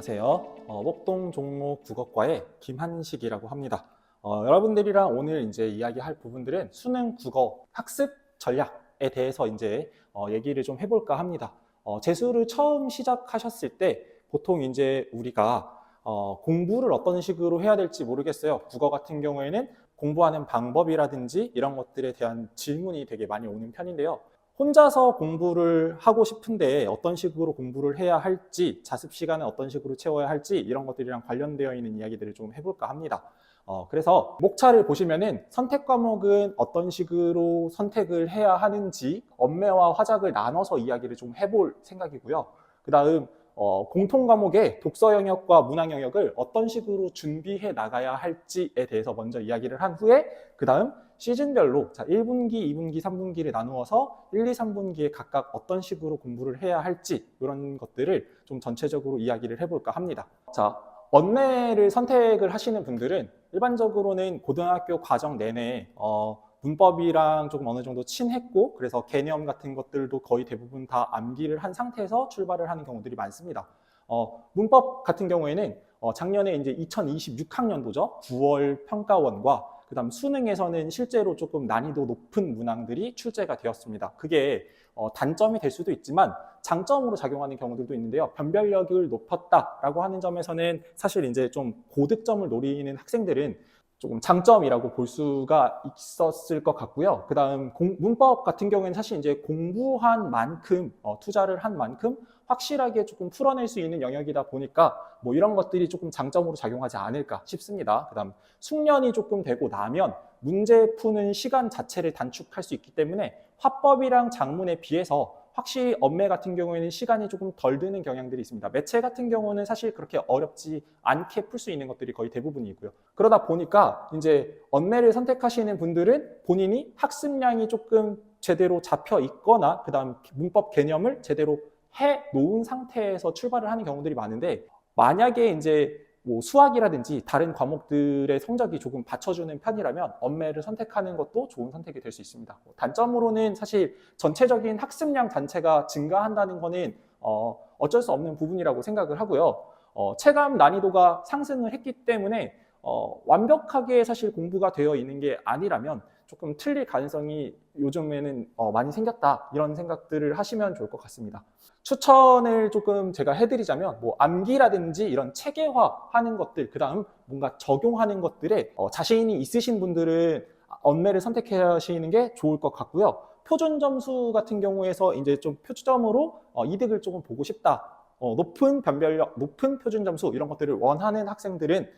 안녕하세요. 목동 종로 국어과의 김한식이라고 합니다. 여러분들이랑 오늘 이제 이야기할 부분들은 수능 국어 학습 전략에 대해서 이제 얘기를 좀 해볼까 합니다. 재수를 처음 시작하셨을 때 보통 이제 우리가 공부를 어떤 식으로 해야 될지 모르겠어요. 국어 같은 경우에는 공부하는 방법이라든지 이런 것들에 대한 질문이 되게 많이 오는 편인데요. 혼자서 공부를 하고 싶은데 어떤 식으로 공부를 해야 할지, 자습 시간은 어떤 식으로 채워야 할지 이런 것들이랑 관련되어 있는 이야기들을 좀 해볼까 합니다. 그래서 목차를 보시면은 선택 과목은 어떤 식으로 선택을 해야 하는지 언매와 화작을 나눠서 이야기를 좀 해볼 생각이고요. 그 다음 공통 과목의 독서 영역과 문학 영역을 어떤 식으로 준비해 나가야 할지에 대해서 먼저 이야기를 한 후에 그 다음 시즌별로 1분기, 2분기, 3분기를 나누어서 1, 2, 3분기에 각각 어떤 식으로 공부를 해야 할지 이런 것들을 좀 전체적으로 이야기를 해볼까 합니다. 자, 언매를 선택을 하시는 분들은 일반적으로는 고등학교 과정 내내 문법이랑 조금 어느 정도 친했고 그래서 개념 같은 것들도 거의 대부분 다 암기를 한 상태에서 출발을 하는 경우들이 많습니다. 문법 같은 경우에는 작년에 이제 2026학년도죠. 9월 평가원과 그다음 수능에서는 실제로 조금 난이도 높은 문항들이 출제가 되었습니다. 그게 단점이 될 수도 있지만 장점으로 작용하는 경우들도 있는데요. 변별력을 높였다라고 하는 점에서는 사실 이제 좀 고득점을 노리는 학생들은 조금 장점이라고 볼 수가 있었을 것 같고요. 그 다음 문법 같은 경우에는 사실 이제 공부한 만큼 투자를 한 만큼 확실하게 조금 풀어낼 수 있는 영역이다 보니까 뭐 이런 것들이 조금 장점으로 작용하지 않을까 싶습니다. 그 다음 숙련이 조금 되고 나면 문제 푸는 시간 자체를 단축할 수 있기 때문에 화법이랑 작문에 비해서 확실히 언매 같은 경우에는 시간이 조금 덜 드는 경향들이 있습니다. 매체 같은 경우는 사실 그렇게 어렵지 않게 풀 수 있는 것들이 거의 대부분이고요. 그러다 보니까 이제 언매를 선택하시는 분들은 본인이 학습량이 조금 제대로 잡혀 있거나 그다음 문법 개념을 제대로 해 놓은 상태에서 출발을 하는 경우들이 많은데 만약에 이제 뭐 수학이라든지 다른 과목들의 성적이 조금 받쳐주는 편이라면 언매를 선택하는 것도 좋은 선택이 될 수 있습니다. 단점으로는 사실 전체적인 학습량 자체가 증가한다는 거는 어쩔 수 없는 부분이라고 생각을 하고요. 체감 난이도가 상승을 했기 때문에 완벽하게 사실 공부가 되어 있는 게 아니라면 조금 틀릴 가능성이 요즘에는 많이 생겼다 이런 생각들을 하시면 좋을 것 같습니다. 추천을 조금 제가 해드리자면 뭐 암기라든지 이런 체계화하는 것들, 그 다음 뭔가 적용하는 것들에 자신이 있으신 분들은 언매를 선택하시는 게 좋을 것 같고요. 표준 점수 같은 경우에서 이제 좀 표점으로 이득을 조금 보고 싶다. 높은 변별력, 높은 표준 점수 이런 것들을 원하는 학생들은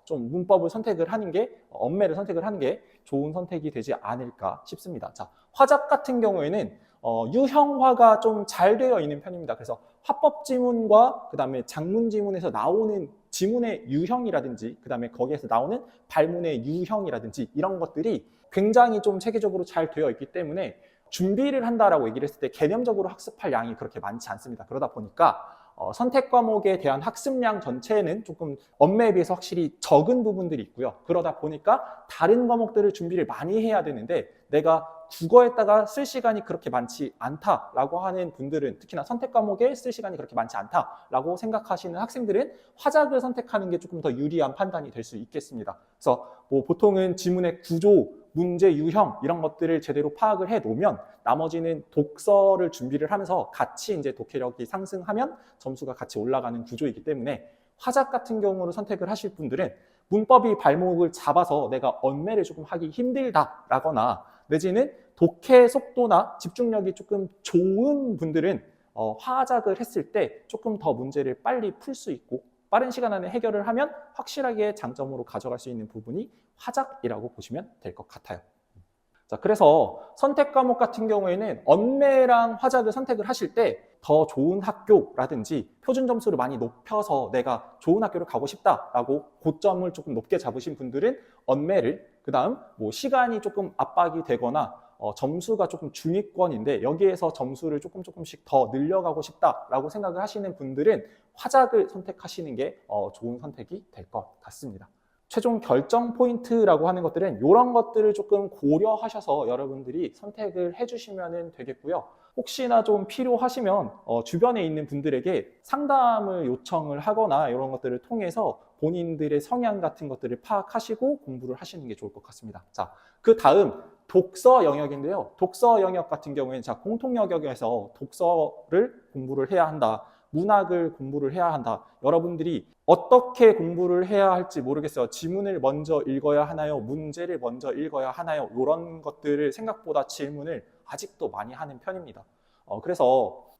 좀 문법을 선택을 하는 게 언매를 선택을 하는 게 좋은 선택이 되지 않을까 싶습니다. 자, 화작 같은 경우에는 유형화가 좀 잘 되어 있는 편입니다. 그래서 화법 지문과 그 다음에 작문 지문에서 나오는 지문의 유형이라든지 그 다음에 거기에서 나오는 발문의 유형이라든지 이런 것들이 굉장히 좀 체계적으로 잘 되어 있기 때문에 준비를 한다라고 얘기를 했을 때 개념적으로 학습할 양이 그렇게 많지 않습니다. 그러다 보니까 선택 과목에 대한 학습량 전체는 조금 언매에 비해서 확실히 적은 부분들이 있고요. 그러다 보니까 다른 과목들을 준비를 많이 해야 되는데 내가 국어에다가 쓸 시간이 그렇게 많지 않다라고 하는 분들은 특히나 선택 과목에 쓸 시간이 그렇게 많지 않다라고 생각하시는 학생들은 화작을 선택하는 게 조금 더 유리한 판단이 될 수 있겠습니다. 그래서 뭐 보통은 지문의 구조, 문제 유형 이런 것들을 제대로 파악을 해 놓으면 나머지는 독서를 준비를 하면서 같이 이제 독해력이 상승하면 점수가 같이 올라가는 구조이기 때문에 화작 같은 경우로 선택을 하실 분들은 문법이 발목을 잡아서 내가 언매를 조금 하기 힘들다라거나 내지는 독해 속도나 집중력이 조금 좋은 분들은 화작을 했을 때 조금 더 문제를 빨리 풀 수 있고 빠른 시간 안에 해결을 하면 확실하게 장점으로 가져갈 수 있는 부분이 화작이라고 보시면 될 것 같아요. 자, 그래서 선택 과목 같은 경우에는 언매랑 화작을 선택을 하실 때 더 좋은 학교라든지 표준 점수를 많이 높여서 내가 좋은 학교를 가고 싶다라고 고점을 조금 높게 잡으신 분들은 언매를, 그 다음 뭐 시간이 조금 압박이 되거나 점수가 조금 중위권인데 여기에서 점수를 조금씩 더 늘려가고 싶다라고 생각을 하시는 분들은 화작을 선택하시는 게 좋은 선택이 될 것 같습니다. 최종 결정 포인트라고 하는 것들은 이런 것들을 조금 고려하셔서 여러분들이 선택을 해주시면 되겠고요. 혹시나 좀 필요하시면 주변에 있는 분들에게 상담을 요청을 하거나 이런 것들을 통해서 본인들의 성향 같은 것들을 파악하시고 공부를 하시는 게 좋을 것 같습니다. 자, 그 다음 독서 영역인데요. 독서 영역 같은 경우에는 자, 공통 영역에서 독서를 공부를 해야 한다. 문학을 공부를 해야 한다. 여러분들이 어떻게 공부를 해야 할지 모르겠어요. 지문을 먼저 읽어야 하나요? 문제를 먼저 읽어야 하나요? 이런 것들을 생각보다 질문을 아직도 많이 하는 편입니다. 그래서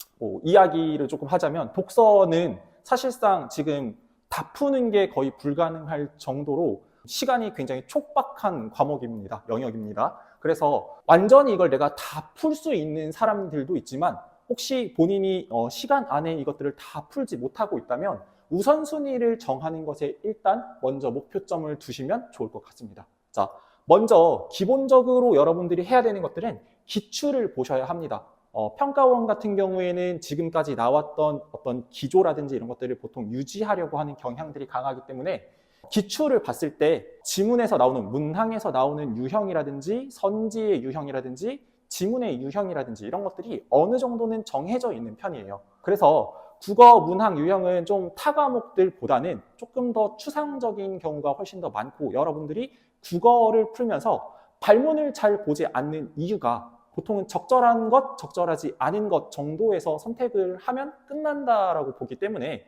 이야기를 조금 하자면 독서는 사실상 지금 다 푸는 게 거의 불가능할 정도로 시간이 굉장히 촉박한 과목입니다. 영역입니다. 그래서 완전히 이걸 내가 다 풀 수 있는 사람들도 있지만 혹시 본인이 시간 안에 이것들을 다 풀지 못하고 있다면 우선순위를 정하는 것에 일단 먼저 목표점을 두시면 좋을 것 같습니다. 자, 먼저 기본적으로 여러분들이 해야 되는 것들은 기출을 보셔야 합니다. 평가원 같은 경우에는 지금까지 나왔던 어떤 기조라든지 이런 것들을 보통 유지하려고 하는 경향들이 강하기 때문에 기출을 봤을 때 지문에서 나오는 문항에서 나오는 유형이라든지 선지의 유형이라든지 지문의 유형이라든지 이런 것들이 어느 정도는 정해져 있는 편이에요. 그래서 국어, 문학 유형은 좀 타 과목들보다는 조금 더 추상적인 경우가 훨씬 더 많고 여러분들이 국어를 풀면서 발문을 잘 보지 않는 이유가 보통은 적절한 것, 적절하지 않은 것 정도에서 선택을 하면 끝난다라고 보기 때문에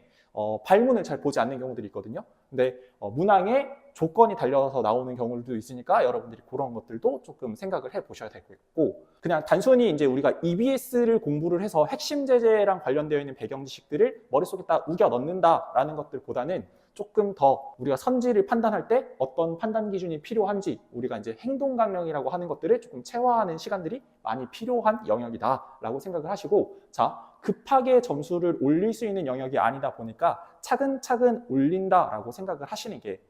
발문을 잘 보지 않는 경우들이 있거든요. 근데 문항에 조건이 달려서 나오는 경우도 있으니까 여러분들이 그런 것들도 조금 생각을 해 보셔야 되겠고 그냥 단순히 이제 우리가 EBS를 공부를 해서 핵심 제재랑 관련되어 있는 배경 지식들을 머릿속에다 우겨 넣는다라는 것들보다는 조금 더 우리가 선지를 판단할 때 어떤 판단 기준이 필요한지 우리가 이제 행동 강령이라고 하는 것들을 조금 체화하는 시간들이 많이 필요한 영역이다라고 생각을 하시고 자, 급하게 점수를 올릴 수 있는 영역이 아니다 보니까 차근차근 올린다라고 생각을 하시는 게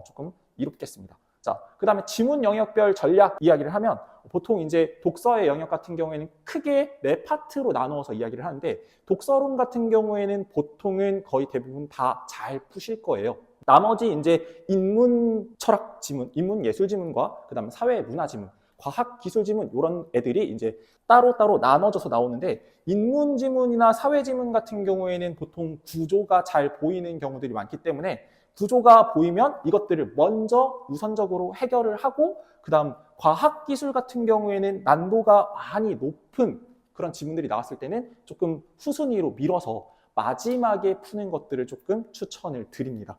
조금 이롭겠습니다. 자, 그 다음에 지문 영역별 전략 이야기를 하면 보통 이제 독서의 영역 같은 경우에는 크게 네 파트로 나누어서 이야기를 하는데 독서론 같은 경우에는 보통은 거의 대부분 다 잘 푸실 거예요. 나머지 이제 인문 철학 지문, 인문 예술 지문과 그 다음에 사회 문화 지문, 과학 기술 지문 이런 애들이 이제 따로따로 나눠져서 나오는데 인문 지문이나 사회 지문 같은 경우에는 보통 구조가 잘 보이는 경우들이 많기 때문에 구조가 보이면 이것들을 먼저 우선적으로 해결을 하고 그 다음 과학기술 같은 경우에는 난도가 많이 높은 그런 지문들이 나왔을 때는 조금 후순위로 밀어서 마지막에 푸는 것들을 조금 추천을 드립니다.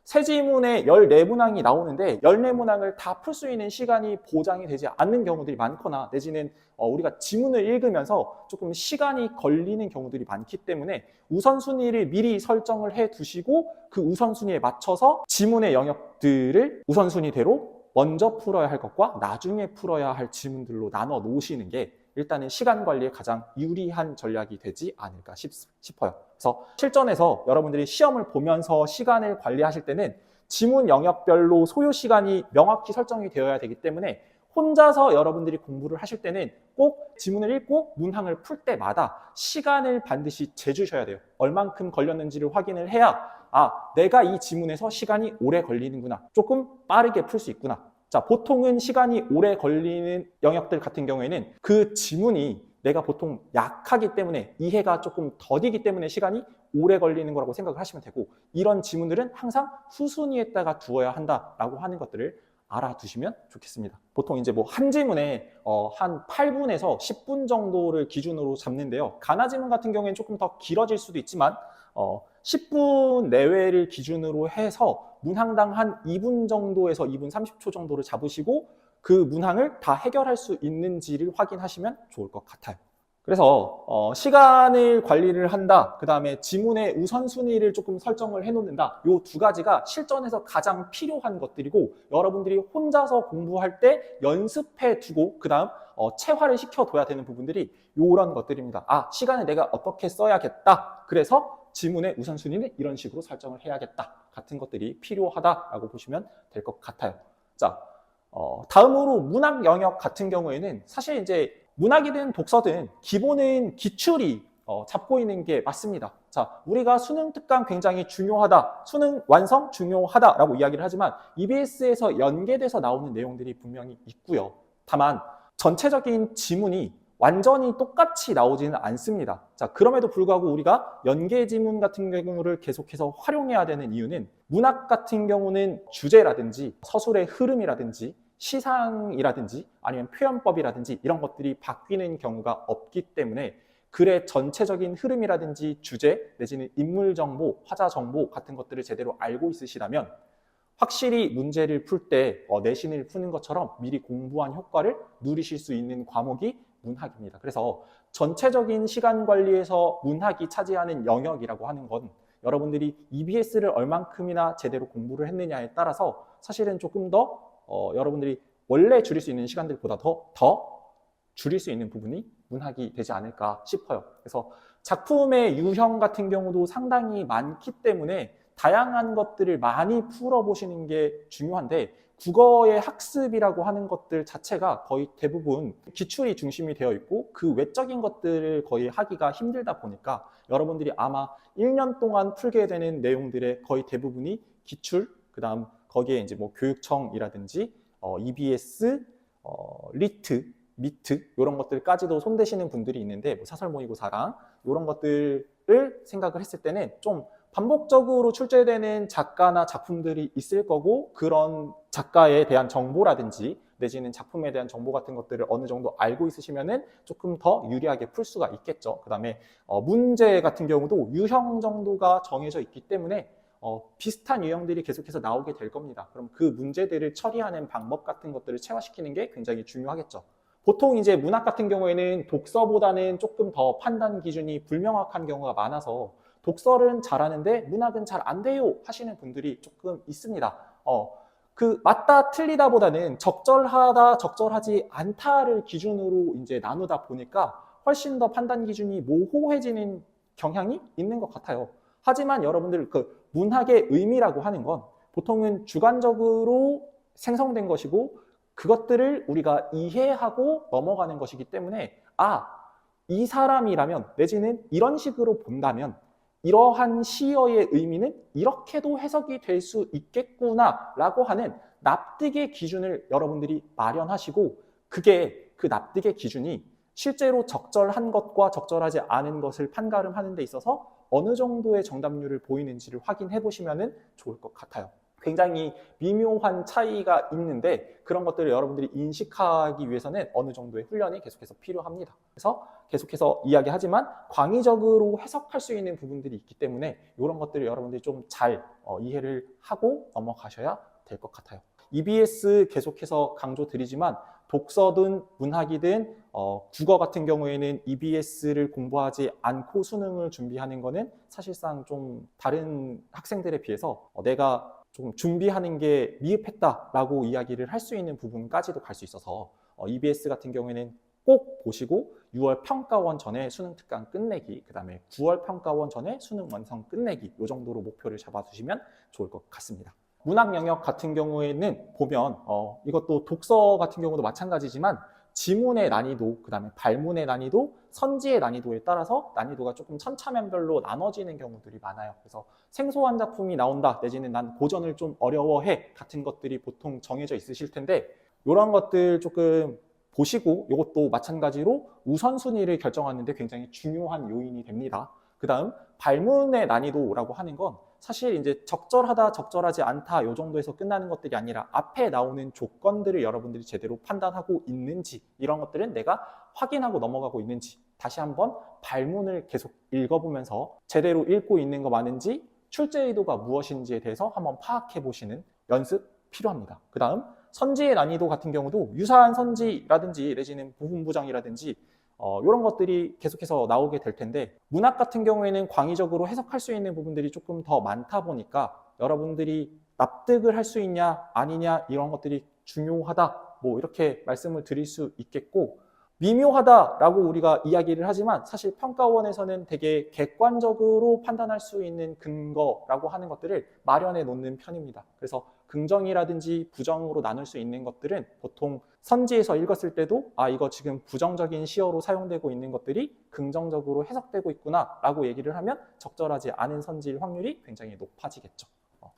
새 지문에 14문항이 나오는데 14문항을 다 풀 수 있는 시간이 보장이 되지 않는 경우들이 많거나 내지는 우리가 지문을 읽으면서 조금 시간이 걸리는 경우들이 많기 때문에 우선순위를 미리 설정을 해 두시고 그 우선순위에 맞춰서 지문의 영역들을 우선순위대로 먼저 풀어야 할 것과 나중에 풀어야 할 지문들로 나눠 놓으시는 게 일단은 시간 관리에 가장 유리한 전략이 되지 않을까 싶어요. 그래서 실전에서 여러분들이 시험을 보면서 시간을 관리하실 때는 지문 영역별로 소요 시간이 명확히 설정이 되어야 되기 때문에 혼자서 여러분들이 공부를 하실 때는 꼭 지문을 읽고 문항을 풀 때마다 시간을 반드시 재주셔야 돼요. 얼만큼 걸렸는지를 확인을 해야 내가 이 지문에서 시간이 오래 걸리는구나. 조금 빠르게 풀 수 있구나. 자, 보통은 시간이 오래 걸리는 영역들 같은 경우에는 그 지문이 내가 보통 약하기 때문에 이해가 조금 더디기 때문에 시간이 오래 걸리는 거라고 생각을 하시면 되고 이런 지문들은 항상 후순위에다가 두어야 한다라고 하는 것들을 알아두시면 좋겠습니다. 보통 이제 뭐 한 지문에 한 8분에서 10분 정도를 기준으로 잡는데요. 가나 지문 같은 경우에는 조금 더 길어질 수도 있지만 10분 내외를 기준으로 해서 문항당 한 2분 정도에서 2분 30초 정도를 잡으시고 그 문항을 다 해결할 수 있는지를 확인하시면 좋을 것 같아요. 그래서 시간을 관리를 한다, 그 다음에 지문의 우선순위를 조금 설정을 해놓는다, 이 두 가지가 실전에서 가장 필요한 것들이고 여러분들이 혼자서 공부할 때 연습해 두고 그 다음 체화를 시켜둬야 되는 부분들이 이런 것들입니다. 시간을 내가 어떻게 써야겠다, 그래서 지문의 우선순위는 이런 식으로 설정을 해야겠다 같은 것들이 필요하다라고 보시면 될 것 같아요. 자, 다음으로 문학 영역 같은 경우에는 사실 이제 문학이든 독서든 기본은 기출이 잡고 있는 게 맞습니다. 자, 우리가 수능 특강 굉장히 중요하다, 수능 완성 중요하다라고 이야기를 하지만 EBS에서 연계돼서 나오는 내용들이 분명히 있고요. 다만 전체적인 지문이 완전히 똑같이 나오지는 않습니다. 자, 그럼에도 불구하고 우리가 연계 지문 같은 경우를 계속해서 활용해야 되는 이유는 문학 같은 경우는 주제라든지 서술의 흐름이라든지 시상이라든지 아니면 표현법이라든지 이런 것들이 바뀌는 경우가 없기 때문에 글의 전체적인 흐름이라든지 주제 내지는 인물 정보, 화자 정보 같은 것들을 제대로 알고 있으시다면 확실히 문제를 풀 때 내신을 푸는 것처럼 미리 공부한 효과를 누리실 수 있는 과목이 문학입니다. 그래서 전체적인 시간 관리에서 문학이 차지하는 영역이라고 하는 건 여러분들이 EBS를 얼만큼이나 제대로 공부를 했느냐에 따라서 사실은 조금 더 여러분들이 원래 줄일 수 있는 시간들보다 더 줄일 수 있는 부분이 문학이 되지 않을까 싶어요. 그래서 작품의 유형 같은 경우도 상당히 많기 때문에 다양한 것들을 많이 풀어보시는 게 중요한데 국어의 학습이라고 하는 것들 자체가 거의 대부분 기출이 중심이 되어 있고 그 외적인 것들을 거의 하기가 힘들다 보니까 여러분들이 아마 1년 동안 풀게 되는 내용들의 거의 대부분이 기출, 그 다음 거기에 이제 뭐 교육청이라든지 EBS, 리트, 미트 이런 것들까지도 손대시는 분들이 있는데 뭐 사설 모의고사랑 이런 것들을 생각을 했을 때는 좀 반복적으로 출제되는 작가나 작품들이 있을 거고 그런 작가에 대한 정보라든지 내지는 작품에 대한 정보 같은 것들을 어느 정도 알고 있으시면은 조금 더 유리하게 풀 수가 있겠죠. 그 다음에 문제 같은 경우도 유형 정도가 정해져 있기 때문에 비슷한 유형들이 계속해서 나오게 될 겁니다. 그럼 그 문제들을 처리하는 방법 같은 것들을 체화시키는 게 굉장히 중요하겠죠. 보통 이제 문학 같은 경우에는 독서보다는 조금 더 판단 기준이 불명확한 경우가 많아서 독서는 잘하는데 문학은 잘 안 돼요 하시는 분들이 조금 있습니다. 그 맞다 틀리다 보다는 적절하다 적절하지 않다를 기준으로 이제 나누다 보니까 훨씬 더 판단 기준이 모호해지는 경향이 있는 것 같아요. 하지만 여러분들 그 문학의 의미라고 하는 건 보통은 주관적으로 생성된 것이고 그것들을 우리가 이해하고 넘어가는 것이기 때문에 이 사람이라면 내지는 이런 식으로 본다면 이러한 시어의 의미는 이렇게도 해석이 될 수 있겠구나 라고 하는 납득의 기준을 여러분들이 마련하시고 그게 그 납득의 기준이 실제로 적절한 것과 적절하지 않은 것을 판가름하는 데 있어서 어느 정도의 정답률을 보이는지를 확인해 보시면 좋을 것 같아요. 굉장히 미묘한 차이가 있는데 그런 것들을 여러분들이 인식하기 위해서는 어느 정도의 훈련이 계속해서 필요합니다. 그래서 계속해서 이야기하지만 광의적으로 해석할 수 있는 부분들이 있기 때문에 이런 것들을 여러분들이 좀 잘 이해를 하고 넘어가셔야 될 것 같아요. EBS 계속해서 강조드리지만 독서든 문학이든 국어 같은 경우에는 EBS를 공부하지 않고 수능을 준비하는 거는 사실상 좀 다른 학생들에 비해서 내가 좀 준비하는 게 미흡했다라고 이야기를 할 수 있는 부분까지도 갈 수 있어서 EBS 같은 경우에는 꼭 보시고 6월 평가원 전에 수능 특강 끝내기, 그 다음에 9월 평가원 전에 수능 완성 끝내기 이 정도로 목표를 잡아두시면 좋을 것 같습니다. 문학 영역 같은 경우에는 보면 이것도 독서 같은 경우도 마찬가지지만 지문의 난이도, 그 다음에 발문의 난이도, 선지의 난이도에 따라서 난이도가 조금 천차만별로 나눠지는 경우들이 많아요. 그래서 생소한 작품이 나온다 내지는 난 고전을 좀 어려워해 같은 것들이 보통 정해져 있으실 텐데 이런 것들 조금 보시고 이것도 마찬가지로 우선순위를 결정하는 데 굉장히 중요한 요인이 됩니다. 그 다음 발문의 난이도라고 하는 건 사실 이제 적절하다 적절하지 않다 이 정도에서 끝나는 것들이 아니라 앞에 나오는 조건들을 여러분들이 제대로 판단하고 있는지 이런 것들은 내가 확인하고 넘어가고 있는지 다시 한번 발문을 계속 읽어보면서 제대로 읽고 있는 거 맞는지 출제 의도가 무엇인지에 대해서 한번 파악해 보시는 연습 필요합니다. 그 다음 선지의 난이도 같은 경우도 유사한 선지라든지 내지는 부분부정이라든지 이런 것들이 계속해서 나오게 될 텐데 문학 같은 경우에는 광의적으로 해석할 수 있는 부분들이 조금 더 많다 보니까 여러분들이 납득을 할 수 있냐 아니냐 이런 것들이 중요하다 뭐 이렇게 말씀을 드릴 수 있겠고 미묘하다라고 우리가 이야기를 하지만 사실 평가원에서는 되게 객관적으로 판단할 수 있는 근거라고 하는 것들을 마련해 놓는 편입니다. 그래서 긍정이라든지 부정으로 나눌 수 있는 것들은 보통 선지에서 읽었을 때도 이거 지금 부정적인 시어로 사용되고 있는 것들이 긍정적으로 해석되고 있구나 라고 얘기를 하면 적절하지 않은 선지일 확률이 굉장히 높아지겠죠.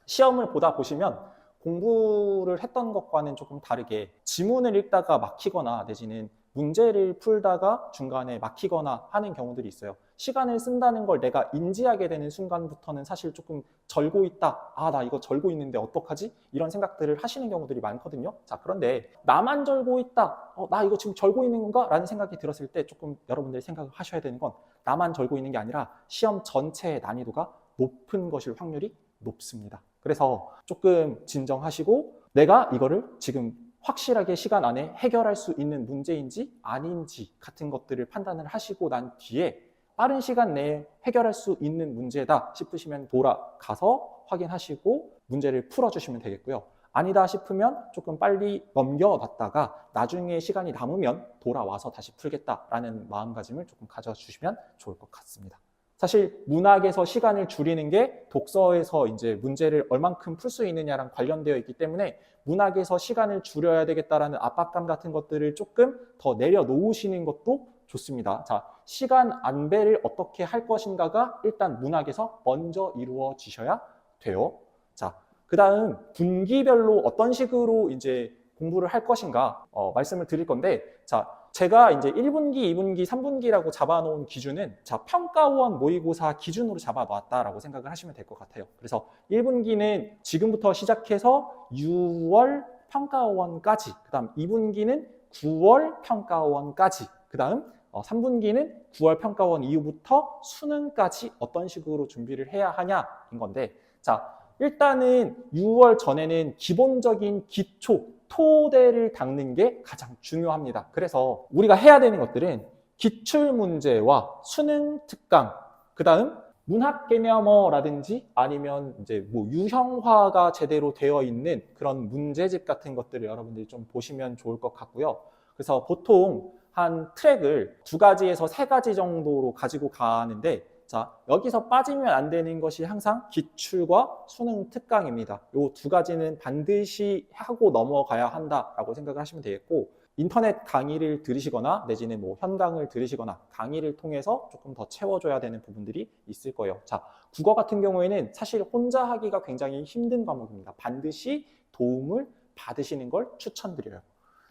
시험을 보다 보시면 공부를 했던 것과는 조금 다르게 지문을 읽다가 막히거나 내지는 문제를 풀다가 중간에 막히거나 하는 경우들이 있어요. 시간을 쓴다는 걸 내가 인지하게 되는 순간부터는 사실 조금 절고 있다. 나 이거 절고 있는데 어떡하지? 이런 생각들을 하시는 경우들이 많거든요. 자, 그런데 나만 절고 있다. 나 이거 지금 절고 있는 건가? 라는 생각이 들었을 때 조금 여러분들이 생각을 하셔야 되는 건 나만 절고 있는 게 아니라 시험 전체의 난이도가 높은 것일 확률이 높습니다. 그래서 조금 진정하시고 내가 이거를 지금 확실하게 시간 안에 해결할 수 있는 문제인지 아닌지 같은 것들을 판단을 하시고 난 뒤에 빠른 시간 내에 해결할 수 있는 문제다 싶으시면 돌아가서 확인하시고 문제를 풀어주시면 되겠고요. 아니다 싶으면 조금 빨리 넘겨놨다가 나중에 시간이 남으면 돌아와서 다시 풀겠다라는 마음가짐을 조금 가져주시면 좋을 것 같습니다. 사실 문학에서 시간을 줄이는 게 독서에서 이제 문제를 얼만큼 풀 수 있느냐랑 관련되어 있기 때문에 문학에서 시간을 줄여야 되겠다라는 압박감 같은 것들을 조금 더 내려놓으시는 것도 좋습니다. 자, 시간 안배를 어떻게 할 것인가가 일단 문학에서 먼저 이루어지셔야 돼요. 자, 그 다음 분기별로 어떤 식으로 이제 공부를 할 것인가 말씀을 드릴 건데, 자, 제가 이제 1분기, 2분기, 3분기라고 잡아놓은 기준은 평가원 모의고사 기준으로 잡아놨다라고 생각을 하시면 될 것 같아요. 그래서 1분기는 지금부터 시작해서 6월 평가원까지, 그 다음 2분기는 9월 평가원까지, 그 다음 3분기는 9월 평가원 이후부터 수능까지 어떤 식으로 준비를 해야 하냐인 건데, 자, 일단은 6월 전에는 기본적인 기초, 토대를 닦는 게 가장 중요합니다. 그래서 우리가 해야 되는 것들은 기출문제와 수능 특강, 그 다음 문학 개념어라든지 아니면 이제 뭐 유형화가 제대로 되어 있는 그런 문제집 같은 것들을 여러분들이 좀 보시면 좋을 것 같고요. 그래서 보통 한 트랙을 2가지에서 3가지 정도로 가지고 가는데, 자, 여기서 빠지면 안 되는 것이 항상 기출과 수능 특강입니다. 이 2가지는 반드시 하고 넘어가야 한다라고 생각을 하시면 되겠고, 인터넷 강의를 들으시거나 내지는 뭐 현강을 들으시거나 강의를 통해서 조금 더 채워줘야 되는 부분들이 있을 거예요. 자, 국어 같은 경우에는 사실 혼자 하기가 굉장히 힘든 과목입니다. 반드시 도움을 받으시는 걸 추천드려요.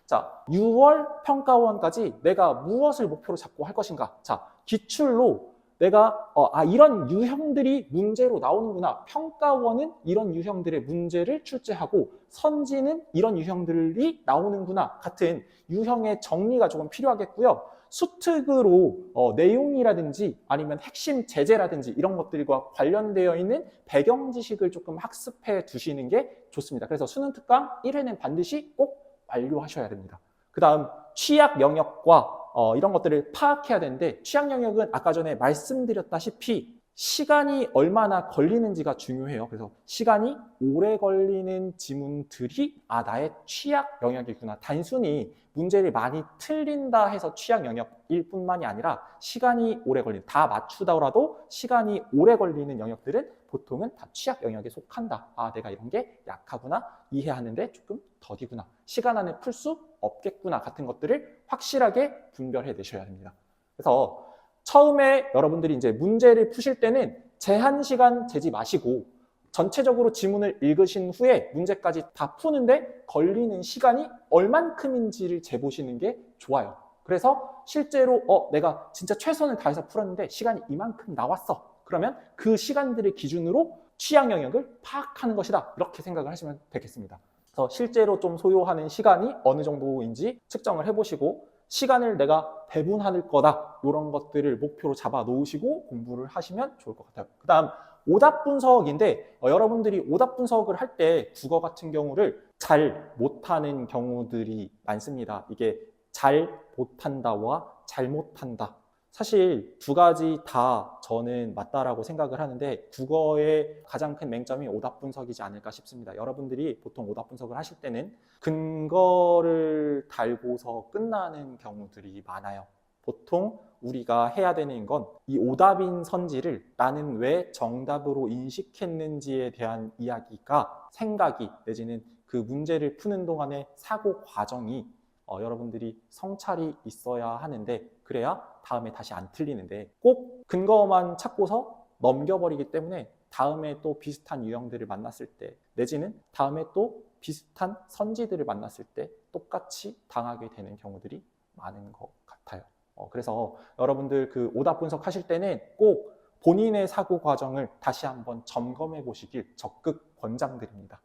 자, 6월 평가원까지 내가 무엇을 목표로 잡고 할 것인가? 자, 기출로 내가 이런 유형들이 문제로 나오는구나. 평가원은 이런 유형들의 문제를 출제하고 선지는 이런 유형들이 나오는구나. 같은 유형의 정리가 조금 필요하겠고요. 수특으로 내용이라든지 아니면 핵심 제재라든지 이런 것들과 관련되어 있는 배경 지식을 조금 학습해 두시는 게 좋습니다. 그래서 수능 특강 1회는 반드시 꼭 완료하셔야 됩니다. 그 다음 취약 영역과 이런 것들을 파악해야 되는데, 취약 영역은 아까 전에 말씀드렸다시피 시간이 얼마나 걸리는지가 중요해요. 그래서 시간이 오래 걸리는 지문들이 나의 취약 영역이구나. 단순히 문제를 많이 틀린다 해서 취약 영역일 뿐만이 아니라 시간이 오래 걸리는, 다 맞추더라도 시간이 오래 걸리는 영역들은 보통은 다 취약 영역에 속한다. 내가 이런 게 약하구나. 이해하는데 조금 더디구나. 시간 안에 풀 수 없겠구나. 같은 것들을 확실하게 분별해 내셔야 됩니다. 그래서 처음에 여러분들이 이제 문제를 푸실 때는 제한 시간 재지 마시고 전체적으로 지문을 읽으신 후에 문제까지 다 푸는데 걸리는 시간이 얼만큼인지를 재보시는 게 좋아요. 그래서 실제로 내가 진짜 최선을 다해서 풀었는데 시간이 이만큼 나왔어. 그러면 그 시간들을 기준으로 취약 영역을 파악하는 것이다. 이렇게 생각을 하시면 되겠습니다. 그래서 실제로 좀 소요하는 시간이 어느 정도인지 측정을 해보시고 시간을 내가 배분할 거다. 이런 것들을 목표로 잡아 놓으시고 공부를 하시면 좋을 것 같아요. 그 다음 오답 분석인데 여러분들이 오답 분석을 할 때 국어 같은 경우를 잘 못하는 경우들이 많습니다. 이게 잘 못한다와 잘 못한다. 사실 2가지 다 저는 맞다라고 생각을 하는데 국어의 가장 큰 맹점이 오답 분석이지 않을까 싶습니다. 여러분들이 보통 오답 분석을 하실 때는 근거를 달고서 끝나는 경우들이 많아요. 보통 우리가 해야 되는 건 이 오답인 선지를 나는 왜 정답으로 인식했는지에 대한 이야기가 생각이 내지는 그 문제를 푸는 동안의 사고 과정이 여러분들이 성찰이 있어야 하는데 그래야 다음에 다시 안 틀리는데 꼭 근거만 찾고서 넘겨버리기 때문에 다음에 또 비슷한 유형들을 만났을 때 내지는 다음에 또 비슷한 선지들을 만났을 때 똑같이 당하게 되는 경우들이 많은 것 같아요. 그래서 여러분들 그 오답 분석하실 때는 꼭 본인의 사고 과정을 다시 한번 점검해 보시길 적극 권장드립니다.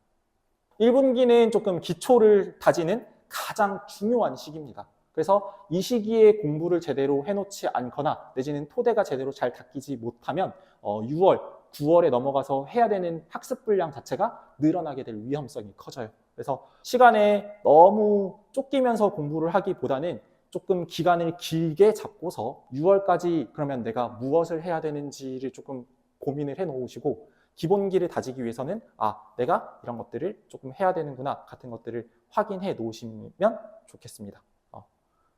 1분기는 조금 기초를 다지는 가장 중요한 시기입니다. 그래서 이 시기에 공부를 제대로 해놓지 않거나 내지는 토대가 제대로 잘 닦이지 못하면 6월, 9월에 넘어가서 해야 되는 학습 분량 자체가 늘어나게 될 위험성이 커져요. 그래서 시간에 너무 쫓기면서 공부를 하기보다는 조금 기간을 길게 잡고서 6월까지 그러면 내가 무엇을 해야 되는지를 조금 고민을 해 놓으시고 기본기를 다지기 위해서는 내가 이런 것들을 조금 해야 되는구나 같은 것들을 확인해 놓으시면 좋겠습니다.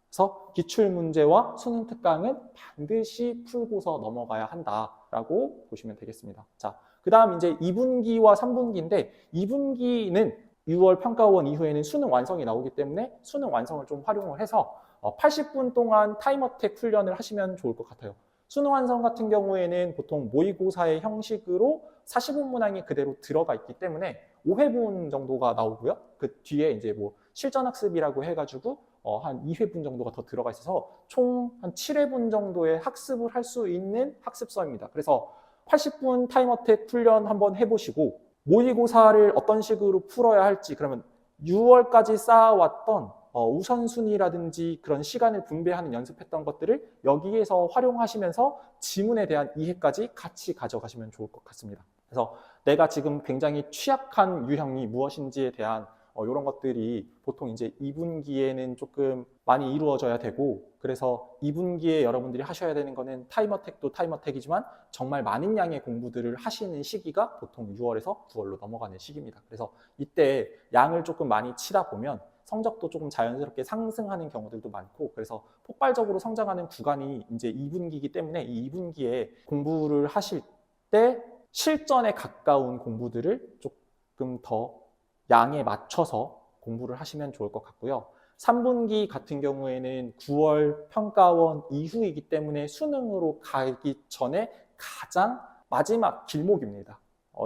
그래서 기출문제와 수능 특강은 반드시 풀고서 넘어가야 한다라고 보시면 되겠습니다. 자, 그 다음 이제 2분기와 3분기인데 2분기는 6월 평가원 이후에는 수능 완성이 나오기 때문에 수능 완성을 좀 활용을 해서 80분 동안 타임어택 훈련을 하시면 좋을 것 같아요. 수능 완성 같은 경우에는 보통 모의고사의 형식으로 45분 문항이 그대로 들어가 있기 때문에 5회분 정도가 나오고요. 그 뒤에 이제 뭐 실전학습이라고 해가지고 한 2회분 정도가 더 들어가 있어서 총 한 7회분 정도의 학습을 할 수 있는 학습서입니다. 그래서 80분 타임어택 훈련 한번 해보시고 모의고사를 어떤 식으로 풀어야 할지 그러면 6월까지 쌓아왔던 우선순위라든지 그런 시간을 분배하는 연습했던 것들을 여기에서 활용하시면서 지문에 대한 이해까지 같이 가져가시면 좋을 것 같습니다. 그래서 내가 지금 굉장히 취약한 유형이 무엇인지에 대한 이런 것들이 보통 이제 2분기에는 조금 많이 이루어져야 되고 그래서 2분기에 여러분들이 하셔야 되는 거는 타임어택도 타임어택이지만 정말 많은 양의 공부들을 하시는 시기가 보통 6월에서 9월로 넘어가는 시기입니다. 그래서 이때 양을 조금 많이 치다 보면 성적도 조금 자연스럽게 상승하는 경우들도 많고 그래서 폭발적으로 성장하는 구간이 이제 2분기이기 때문에 이 2분기에 공부를 하실 때 실전에 가까운 공부들을 조금 더 양에 맞춰서 공부를 하시면 좋을 것 같고요. 3분기 같은 경우에는 9월 평가원 이후이기 때문에 수능으로 가기 전에 가장 마지막 길목입니다.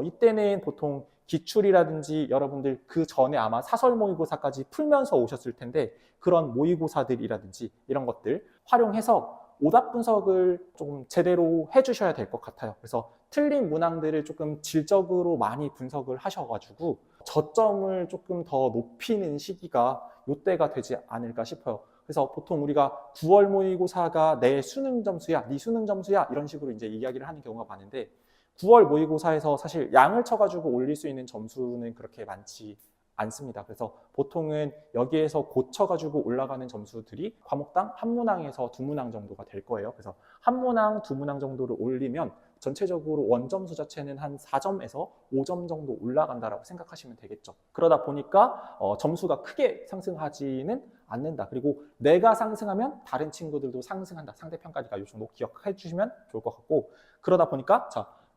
이때는 보통 기출이라든지 여러분들 그 전에 아마 사설 모의고사까지 풀면서 오셨을 텐데 그런 모의고사들이라든지 이런 것들 활용해서 오답 분석을 조금 제대로 해주셔야 될 것 같아요. 그래서 틀린 문항들을 조금 질적으로 많이 분석을 하셔가지고 저점을 조금 더 높이는 시기가 이때가 되지 않을까 싶어요. 그래서 보통 우리가 9월 모의고사가 내 수능 점수야, 네 수능 점수야 이런 식으로 이제 이야기를 하는 경우가 많은데 9월 모의고사에서 사실 양을 쳐가지고 올릴 수 있는 점수는 그렇게 많지 않습니다. 그래서 보통은 여기에서 고쳐가지고 올라가는 점수들이 과목당 한 문항에서 두 문항 정도가 될 거예요. 그래서 한 문항, 두 문항 정도를 올리면 전체적으로 원점수 자체는 한 4점에서 5점 정도 올라간다라고 생각하시면 되겠죠. 그러다 보니까 점수가 크게 상승하지는 않는다. 그리고 내가 상승하면 다른 친구들도 상승한다. 상대평가니까 이 정도 기억해 주시면 좋을 것 같고 그러다 보니까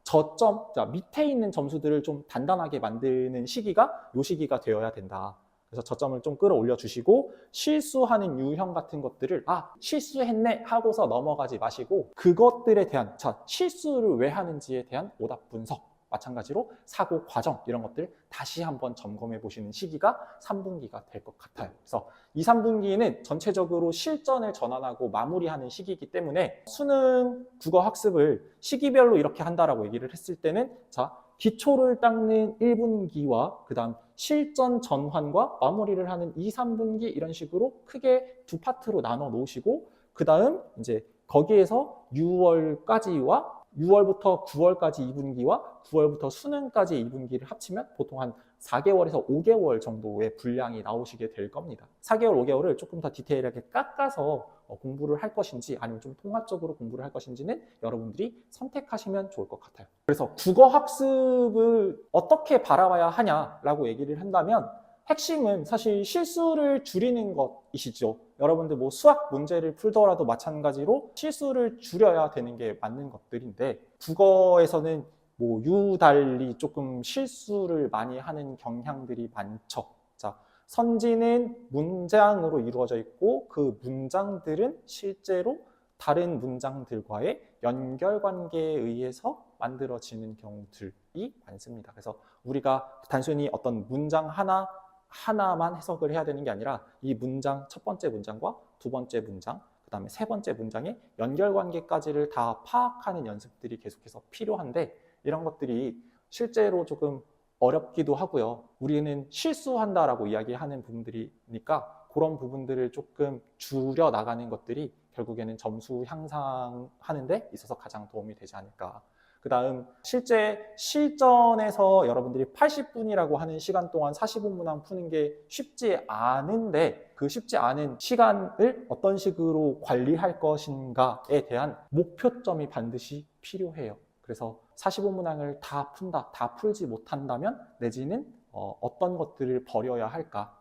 저점, 밑에 있는 점수들을 좀 단단하게 만드는 시기가 이 시기가 되어야 된다. 그래서 저점을 좀 끌어올려 주시고 실수하는 유형 같은 것들을 실수했네 하고서 넘어가지 마시고 그것들에 대한 실수를 왜 하는지에 대한 오답 분석 마찬가지로 사고 과정 이런 것들 다시 한번 점검해 보시는 시기가 3분기가 될 것 같아요. 그래서 2, 3분기는 전체적으로 실전을 전환하고 마무리하는 시기이기 때문에 수능 국어 학습을 시기별로 이렇게 한다라고 얘기를 했을 때는 기초를 닦는 1분기와 그 다음 실전 전환과 마무리를 하는 2, 3분기 이런 식으로 크게 두 파트로 나눠 놓으시고 그 다음 이제 거기에서 6월부터 9월까지 2분기와 9월부터 수능까지 2분기를 합치면 보통 한 4개월에서 5개월 정도의 분량이 나오시게 될 겁니다. 4개월, 5개월을 조금 더 디테일하게 깎아서 공부를 할 것인지 아니면 좀 통합적으로 공부를 할 것인지는 여러분들이 선택하시면 좋을 것 같아요. 그래서 국어 학습을 어떻게 바라봐야 하냐라고 얘기를 한다면 핵심은 사실 실수를 줄이는 것이시죠. 여러분들 뭐 수학 문제를 풀더라도 마찬가지로 실수를 줄여야 되는 게 맞는 것들인데, 국어에서는 뭐 유달리 조금 실수를 많이 하는 경향들이 많죠. 자, 선지는 문장으로 이루어져 있고 그 문장들은 실제로 다른 문장들과의 연결관계에 의해서 만들어지는 경우들이 많습니다. 그래서 우리가 단순히 어떤 문장 하나만 해석을 해야 되는 게 아니라 이 문장, 첫 번째 문장과 두 번째 문장, 그 다음에 세 번째 문장의 연결관계까지를 다 파악하는 연습들이 계속해서 필요한데, 이런 것들이 실제로 조금 어렵기도 하고요. 우리는 실수한다라고 이야기하는 부분들이니까 그런 부분들을 조금 줄여 나가는 것들이 결국에는 점수 향상하는 데 있어서 가장 도움이 되지 않을까. 그 다음 실제 실전에서 여러분들이 80분이라고 하는 시간 동안 45문항 푸는 게 쉽지 않은데, 그 쉽지 않은 시간을 어떤 식으로 관리할 것인가에 대한 목표점이 반드시 필요해요. 그래서 45문항을 다 푼다, 다 풀지 못한다면 내지는 어떤 것들을 버려야 할까,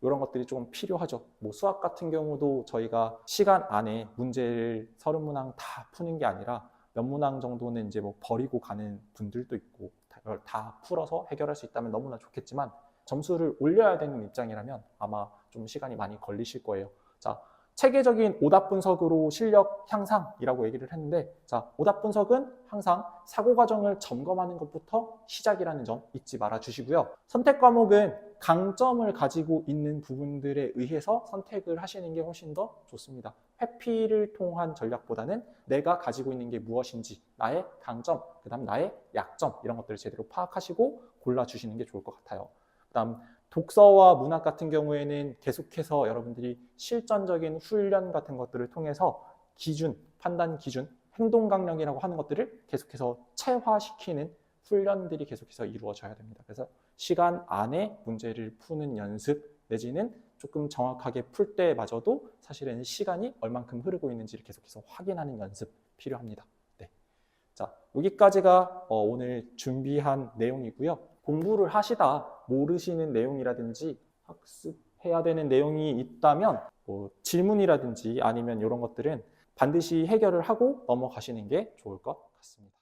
이런 것들이 조금 필요하죠. 뭐 수학 같은 경우도 저희가 시간 안에 문제를 30문항 다 푸는 게 아니라 몇 문항 정도는 이제 뭐 버리고 가는 분들도 있고, 그걸 다 풀어서 해결할 수 있다면 너무나 좋겠지만 점수를 올려야 되는 입장이라면 아마 좀 시간이 많이 걸리실 거예요. 자, 체계적인 오답 분석으로 실력 향상이라고 얘기를 했는데, 자, 오답 분석은 항상 사고 과정을 점검하는 것부터 시작이라는 점 잊지 말아 주시고요. 선택 과목은 강점을 가지고 있는 부분들에 의해서 선택을 하시는 게 훨씬 더 좋습니다. 회피를 통한 전략보다는 내가 가지고 있는 게 무엇인지, 나의 강점, 그 다음 나의 약점, 이런 것들을 제대로 파악하시고 골라주시는 게 좋을 것 같아요. 그 다음 독서와 문학 같은 경우에는 계속해서 여러분들이 실전적인 훈련 같은 것들을 통해서 기준, 판단 기준, 행동 강령이라고 하는 것들을 계속해서 체화시키는 훈련들이 계속해서 이루어져야 됩니다. 그래서 시간 안에 문제를 푸는 연습 내지는 조금 정확하게 풀 때마저도 사실은 시간이 얼만큼 흐르고 있는지를 계속해서 확인하는 연습 필요합니다. 네. 자, 여기까지가 오늘 준비한 내용이고요. 공부를 하시다 모르시는 내용이라든지 학습해야 되는 내용이 있다면 뭐 질문이라든지 아니면 이런 것들은 반드시 해결을 하고 넘어가시는 게 좋을 것 같습니다.